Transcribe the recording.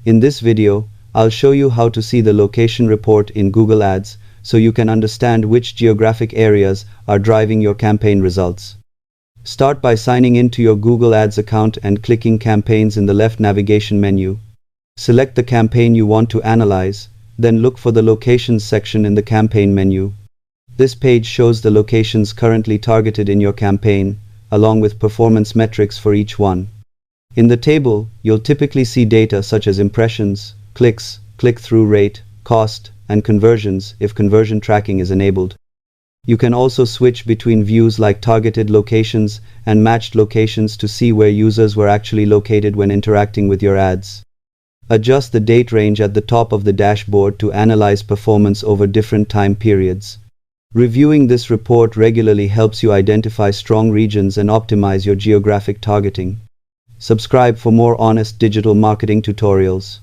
In this video, I'll show you how to see the location report in Google Ads so you can understand which geographic areas are driving your campaign results. Start by signing into your Google Ads account and clicking Campaigns in the left navigation menu. Select the campaign you want to analyze, then look for the Locations section in the campaign menu. This page shows the locations currently targeted in your campaign, along with performance metrics for each one. In the table, you'll typically see data such as impressions, clicks, click-through rate, cost, and conversions if conversion tracking is enabled. You can also switch between views like targeted locations and matched locations to see where users were actually located when interacting with your ads. Adjust the date range at the top of the dashboard to analyze performance over different time periods. Reviewing this report regularly helps you identify strong regions and optimize your geographic targeting. Subscribe for more honest digital marketing tutorials.